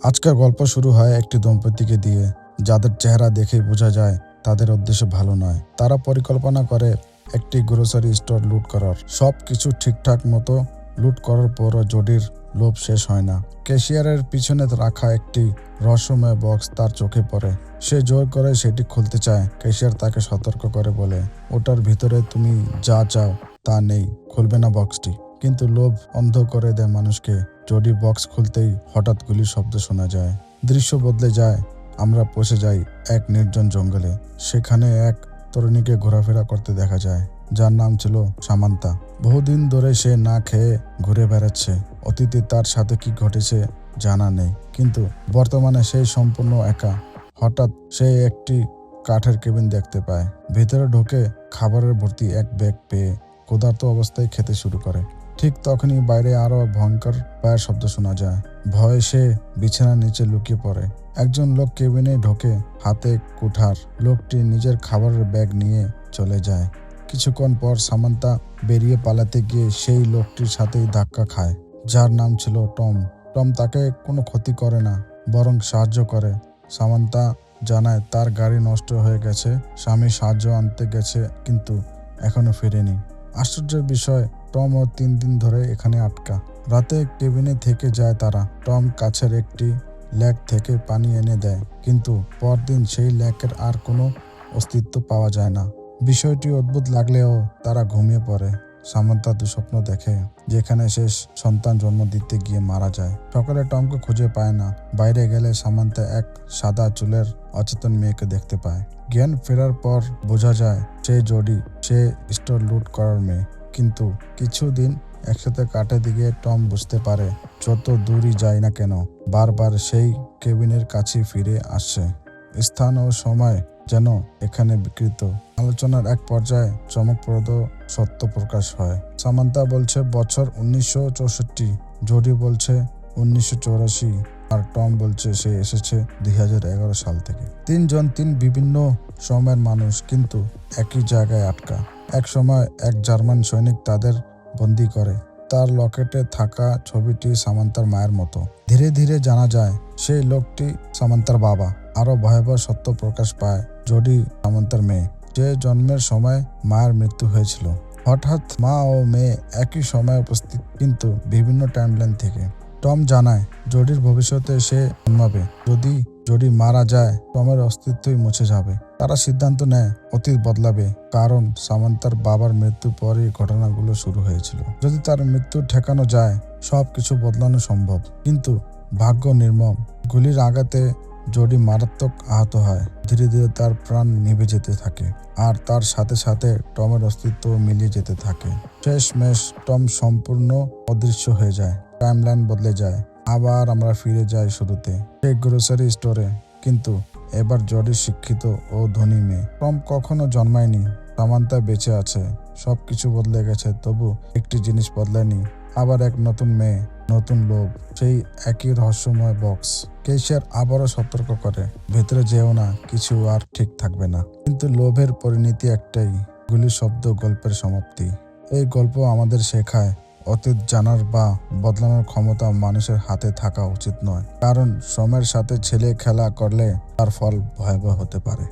আজকের গল্প শুরু হয় একটি দম্পতিকে দিয়ে, যাদের চেহারা দেখেই বোঝা যায় তাদের উদ্দেশ্য ভালো নয়। তারা পরিকল্পনা করে একটি গ্রোসারি স্টোর লুট করার। সব কিছু ঠিকঠাক মতো লুট করার পরও জোডির লোভ শেষ হয় না। ক্যাশিয়ারের পিছনে রাখা একটি রহস্যময় বক্স তার চোখে পড়ে। সে জোর করে সেটি খুলতে চায়। ক্যাশিয়ার তাকে সতর্ক করে বলে, ওটার ভিতরে তুমি যা চাও তা নেই, খুলবে না বক্সটি। কিন্তু লোভ অন্ধ করে দেয় মানুষকে। জোডি বক্স খুলতেই হঠাৎ গুলির শব্দ শোনা যায়। দৃশ্য বদলে যায়। আমরা পৌঁছে যাই এক নির্জন জঙ্গলে। সেখানে এক তরুণীকে ঘোরাফেরা করতে দেখা যায়, যার নাম ছিল সামান্তা। বহুদিন ধরে সে না খেয়ে ঘুরে বেড়াচ্ছে। অতীতে তার সাথে কি ঘটেছে জানা নেই, কিন্তু বর্তমানে সে সম্পূর্ণ একা। হঠাৎ সে একটি কাঠের কেবিন দেখতে পায়। ভেতরে ঢোকে খাবারের ভর্তি এক ব্যাগ পেয়ে ক্ষুধার্ত অবস্থায় খেতে শুরু করে। ঠিক তখনই বাইরে আরো ভয়ঙ্কর পায়ের শব্দ শোনা যায়। ভয়ে সে বিছানার নিচে লুকিয়ে পড়ে। একজন লোক কেবিনে ঢোকে, হাতে কুঠার। লোকটি নিজের খাবারের ব্যাগ নিয়ে চলে যায়। কিছুক্ষণ পর সামান্তা বেরিয়ে পালাতে গিয়ে সেই লোকটির সাথেই ধাক্কা খায়, যার নাম ছিল টম। টম তাকে কোনো ক্ষতি করে না, বরং সাহায্য করে। সামান্তা জানায় তার গাড়ি নষ্ট হয়ে গেছে, স্বামী সাহায্য আনতে গেছে কিন্তু এখনো ফেরেনি। আশ্চর্যের বিষয়, টম ও 3 দিন ধরে এখানে আটকা। রাতে কেবিনে থেকে যায় তারা। টম কাছের একটি লেক থেকে পানি এনে দেয়, কিন্তু পরদিন সেই লেকের আর কোনো অস্তিত্ব পাওয়া যায় না। বিষয়টি অদ্ভুত লাগলেও তারা ঘুমিয়ে পড়ে। সামান্তা দুঃস্বপ্ন দেখে, যেখানে শেষ সন্তান জন্ম দিতে গিয়ে মারা যায়। সকালে টমকে খুঁজে পায় না। বাইরে গেলে সামান্তা এক সাদা চুলের অচেতন মেয়েকে দেখতে পায়। জ্ঞান ফেরার পর বোঝা যায় সে জোডি, সে স্টোর লুট করার মেয়ে। কিন্তু কিছুদিন একসাথে কাটে দিকে টম বুঝতে পারে, যত দূরই যায় না কেন বারবার সেই কেবিনের কাছে ফিরে আসছে। স্থান ও সময় যেন এখানে বিকৃত। আলোচনার এক পর্যায়ে চমকপ্রদ সত্য প্রকাশ হয়। সামান্তা বলছে বছর 1964, জোডি বলছে 1984, আর টম বলছে সে এসেছে 2011 সাল থেকে। 3 জন 3 বিভিন্ন সময়ের মানুষ, কিন্তু একই জায়গায় আটকা। এক সময় এক জার্মান সৈনিক তাদের বন্দী করে। তার লকেটে থাকা ছবিটি সামান্তার মায়ের মতো। ধীরে ধীরে জানা যায় সেই লোকটি সামান্তার বাবা। আরো ভয়াবহ সত্য প্রকাশ পায়, জোডি সামান্তার মেয়ে, যে জন্মের সময় মায়ের মৃত্যু হয়েছিল। হঠাৎ মা ও মেয়ে একই সময় উপস্থিত, কিন্তু বিভিন্ন টাইমলাইন থেকে। টম জানায় জোডির ভবিষ্যতে সে জন্মাবে। যদি জোডি মারা যায়, টমের অস্তিত্বই মুছে যাবে। তারা সিদ্ধান্ত নেয় অতীত বদলাবে, কারণ সামান্তার বাবার মৃত্যুর পরই ঘটনাগুলো শুরু হয়েছিল। যদি তার মৃত্যু ঠেকানো যায়, সব কিছু বদলানো সম্ভব। কিন্তু ভাগ্য নির্মম। গুলির আঘাতে জোডি মারাত্মক আহত হয়। ধীরে ধীরে তার প্রাণ নিভে যেতে থাকে, আর তার সাথে সাথে টমের অস্তিত্ব মিলিয়ে যেতে থাকে। শেষমেশ টম সম্পূর্ণ অদৃশ্য হয়ে যায়। টাইমলাইন বদলে যায়। আবার আমরা ফিরে যাই শুরুতে, সেই গ্রোসারি স্টোরে। কিন্তু এবার জোডি শিক্ষিত ও ধনী মেয়ে। টম কখনো জন্মায়নি। সামান্তা বেঁচে আছে। সবকিছু বদলে গেছে, তবু একটি জিনিস বদলায়নি। আবার এক নতুন মেয়ে, নতুন লোভ, সেই একই রহস্যময় বক্স। ক্যাশিয়ার আবারও সতর্ক করে, ভেতরে যেও না, কিছু আর ঠিক থাকবে না। কিন্তু লোভের পরিণতি একটাই, গুলির শব্দ, গল্পের সমাপ্তি। এই গল্প আমাদের শেখায় অতীত জানার বা বদলানোর ক্ষমতা মানুষের হাতে থাকা উচিত নয়, কারণ সময়ের সাথে ছেলে খেলা করলে তার ফল ভয়াবহ হতে পারে।